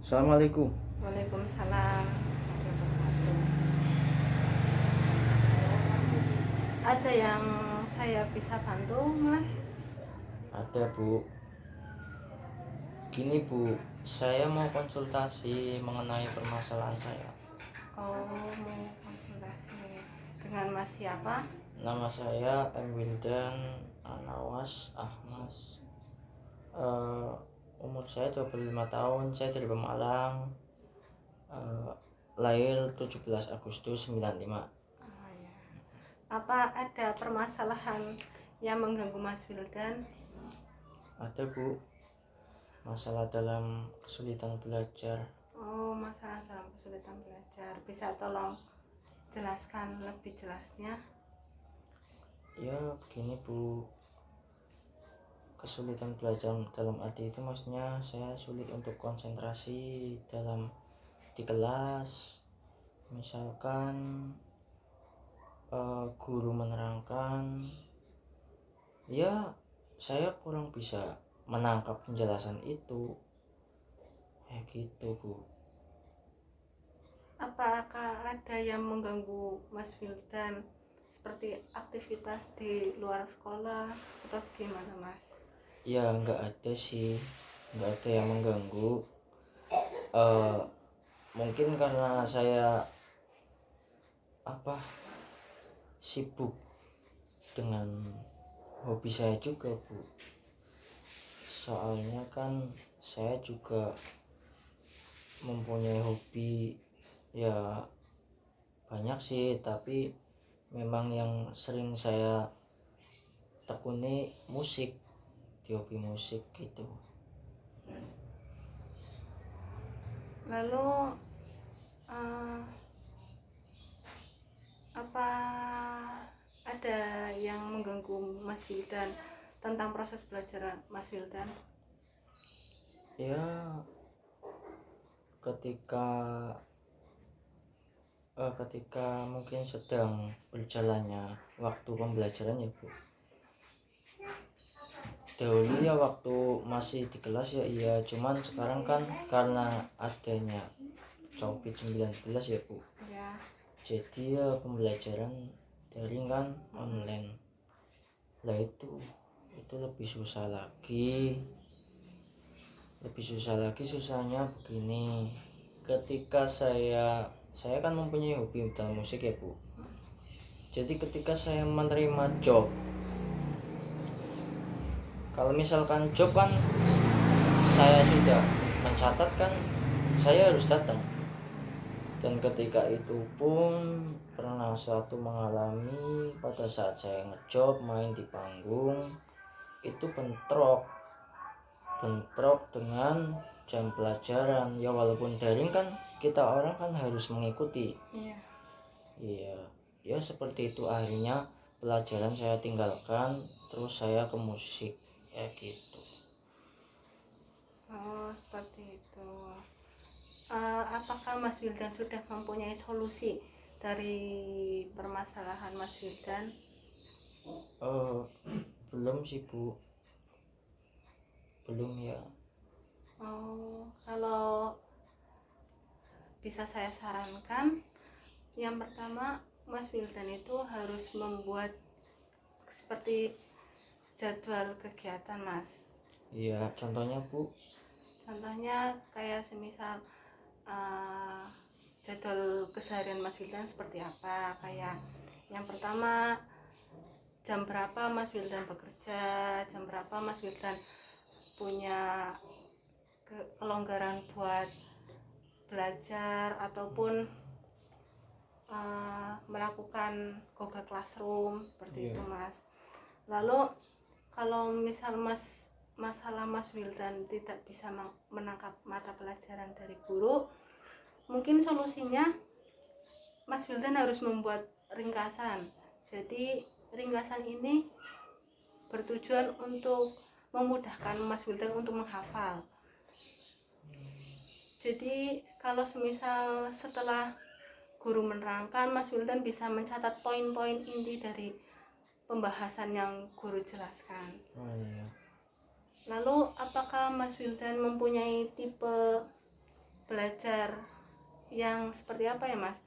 Assalamualaikum. Waalaikumsalam warahmatullahi wabarakatuh. Ada yang saya bisa bantu, Mas? Ada Bu. Gini Bu, saya mau konsultasi mengenai permasalahan saya. Oh, mau konsultasi dengan Mas siapa? Nama saya M. Wildan Anawas Ahmas. Eh, Umur saya 25 tahun, saya dari Pemalang. Eh, Lahir 17 Agustus 95. Oh, ya. Apa ada permasalahan yang mengganggu Mas Wildan? Ada Bu, masalah dalam kesulitan belajar. Oh, masalah dalam kesulitan belajar. Bisa tolong jelaskan lebih jelasnya? Ya begini Bu, kesulitan belajar dalam arti itu maksudnya saya sulit untuk konsentrasi di kelas. Misalkan guru menerangkan, ya saya kurang bisa menangkap penjelasan itu, kayak gitu Bu. Apakah ada yang mengganggu Mas Wildan seperti aktivitas di luar sekolah atau gimana, Mas? Ya nggak ada sih, nggak ada yang mengganggu. Eh, Mungkin karena saya sibuk dengan hobi saya juga Bu. Soalnya kan saya juga mempunyai hobi, ya banyak sih, tapi memang yang sering saya tekuni musik, di hobi musik gitu. Lalu eh, apa ada yang mengganggu Mas Wildan tentang proses belajar Mas Wildan? Ya ketika mungkin sedang berjalannya waktu pembelajaran ya Bu. Dahulu ya waktu masih di kelas ya iya, cuman sekarang kan karena adanya COVID-19 ya Bu, Ya. jadi ya pembelajaran daring kan, online. Lah itu lebih susah lagi. Susahnya begini, ketika saya kan mempunyai hobi dalam musik ya Bu. Jadi ketika saya menerima job, kalau misalkan job kan saya sudah mencatat kan, saya harus datang. Dan ketika itu pun pernah suatu mengalami pada saat saya ngejob main di panggung, itu bentrok dengan jam pelajaran. Ya walaupun daring kan kita orang kan harus mengikuti. Iya. Iya, ya seperti itu, akhirnya pelajaran saya tinggalkan, terus saya ke musik ya gitu. Oh, seperti itu. Apakah Mas Wildan sudah mempunyai solusi dari permasalahan Mas Wildan? Eh Belum sih Bu, belum ya. Oh, kalau bisa saya sarankan, yang pertama Mas Wildan itu harus membuat seperti jadwal kegiatan, Mas. Iya, contohnya Bu. Contohnya kayak semisal uh, jadwal keseharian Mas Wildan seperti apa. Kayak yang pertama, jam berapa Mas Wildan bekerja, jam berapa Mas Wildan punya kelonggaran buat belajar ataupun melakukan Google Classroom seperti itu, Mas. Lalu kalau misal masalah Mas Wildan tidak bisa menangkap mata pelajaran dari guru, mungkin solusinya Mas Wildan harus membuat ringkasan. Jadi ringkasan ini bertujuan untuk memudahkan Mas Wildan untuk menghafal. Jadi kalau semisal setelah guru menerangkan, Mas Wildan bisa mencatat poin-poin inti dari pembahasan yang guru jelaskan. Oh iya. Lalu apakah Mas Wildan mempunyai tipe belajar yang seperti apa ya Mas?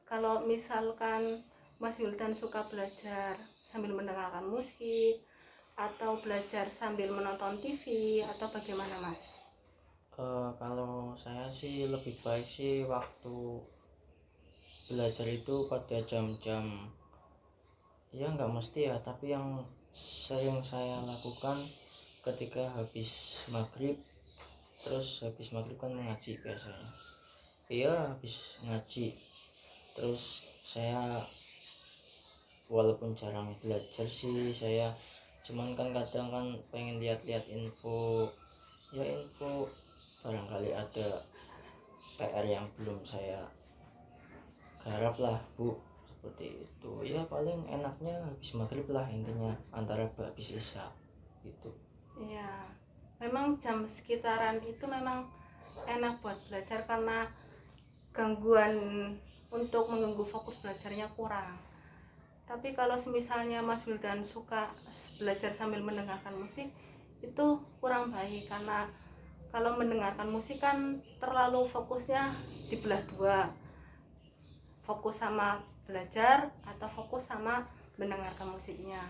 Kalau misalkan Mas Wildan suka belajar sambil mendengarkan musik atau belajar sambil menonton TV atau bagaimana Mas? Kalau saya sih lebih baik sih waktu belajar itu pada jam-jam, ya nggak mesti ya, tapi yang sering saya lakukan ketika habis maghrib. Terus habis maghrib kan ngaji biasanya, iya habis ngaji terus saya walaupun jarang belajar sih, saya cuman kan kadang kan pengen lihat-lihat info, ya info barangkali ada PR yang belum saya garap lah Bu, seperti itu. Ya paling enaknya habis maghrib lah, intinya antara habis isya gitu. Iya, memang jam sekitaran itu memang enak buat belajar karena gangguan untuk mengganggu fokus belajarnya kurang. Tapi kalau misalnya Mas Wildan suka belajar sambil mendengarkan musik, itu kurang baik karena kalau mendengarkan musik kan terlalu fokusnya dibelah dua, fokus sama belajar atau fokus sama mendengarkan musiknya.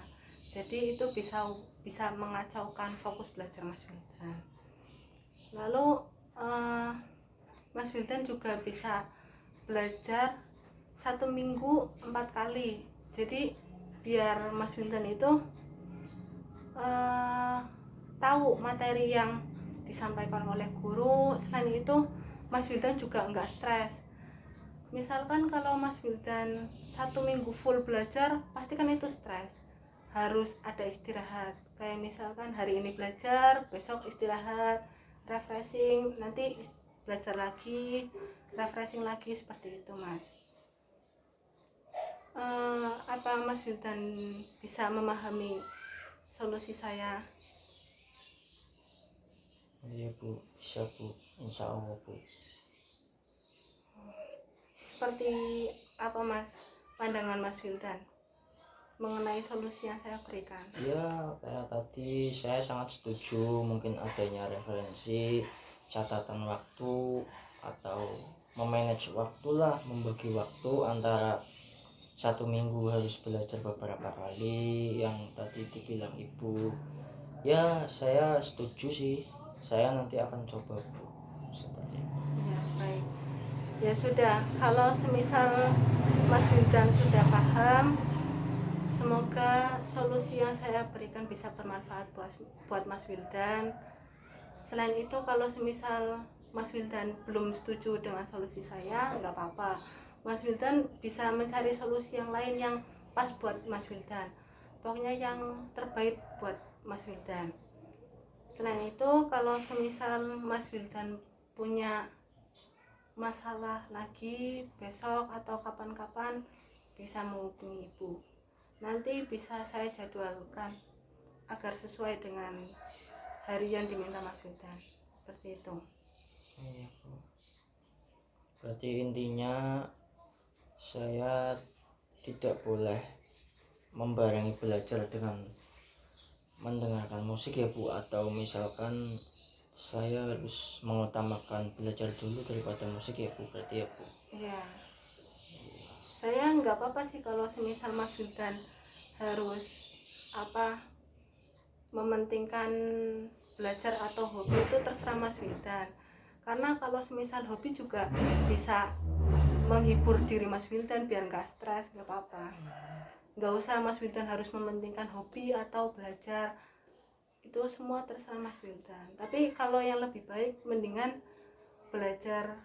Jadi itu bisa mengacaukan fokus belajar Mas Wildan. Lalu Mas Wildan juga bisa belajar 1 minggu 4 kali. Jadi biar Mas Wildan itu tahu materi yang disampaikan oleh guru. Selain itu Mas Wildan juga enggak stres. Misalkan kalau Mas Wildan 1 minggu full belajar, pasti kan itu stres, harus ada istirahat. Kayak misalkan hari ini belajar, besok istirahat, refreshing, nanti belajar lagi, refreshing lagi, seperti itu Mas. Apa Mas Wildan bisa memahami solusi saya? Iya Bu, bisa Bu, insya Allah Bu. Seperti apa Mas pandangan Mas Wildan mengenai solusi yang saya berikan? Ya kayak tadi saya sangat setuju, mungkin adanya referensi, catatan waktu, atau memanage waktu lah, membagi waktu antara 1 minggu harus belajar beberapa kali yang tadi dibilang ibu. Ya saya setuju sih, saya nanti akan coba Bu, seperti itu. Ya baik, ya sudah, kalau semisal Mas Wildan sudah paham, semoga solusi yang saya berikan bisa bermanfaat buat Mas Wildan. Selain itu kalau semisal Mas Wildan belum setuju dengan solusi saya, nggak apa-apa, Mas Wildan bisa mencari solusi yang lain yang pas buat Mas Wildan, pokoknya yang terbaik buat Mas Wildan. Selain itu kalau semisal Mas Wildan punya masalah lagi besok atau kapan-kapan, bisa menghubungi ibu, nanti bisa saya jadwalkan agar sesuai dengan hari yang diminta Mas Wildan, seperti itu. Iya Bu, berarti intinya saya tidak boleh membarengi belajar dengan mendengarkan musik ya Bu, atau misalkan saya harus mengutamakan belajar dulu daripada musik ya Bu, berarti ya Bu. Iya, saya nggak apa-apa sih kalau semisal Mas Wildan harus apa mementingkan belajar atau hobi, itu terserah Mas Wildan. Karena kalau semisal hobi juga bisa menghibur diri Mas Wildan biar nggak stres, nggak apa-apa. Nggak usah Mas Wildan harus mementingkan hobi atau belajar, itu semua terserah Mas Wildan. Tapi kalau yang lebih baik mendingan belajar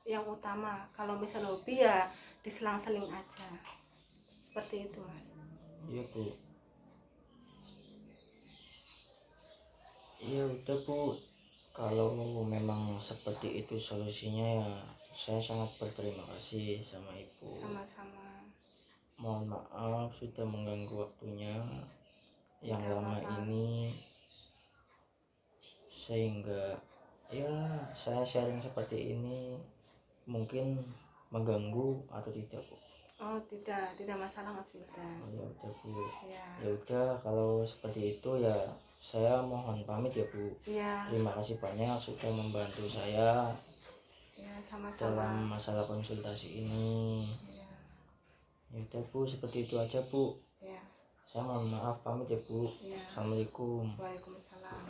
yang utama. Kalau misal hobi ya diselang-seling aja, seperti itu Mas. Iya Bu, iya udah Bu, kalau memang seperti itu solusinya ya saya sangat berterima kasih sama Ibu. Sama-sama. Mohon maaf sudah mengganggu waktunya yang Tidak lama apa-apa. ini, sehingga ya saya sharing seperti ini mungkin mengganggu atau tidak Bu. Oh tidak masalah Mas Wildan. Oh, ya udah Bu, Ya, ya udah kalau seperti itu ya saya mohon pamit ya Bu. ya, Terima kasih banyak sudah membantu saya Ya, sama-sama. dalam masalah konsultasi ini. Ya, Ya udah Bu, seperti itu aja Bu. ya, Saya mohon maaf pamit ya Bu. ya. Assalamualaikum. Waalaikumsalam.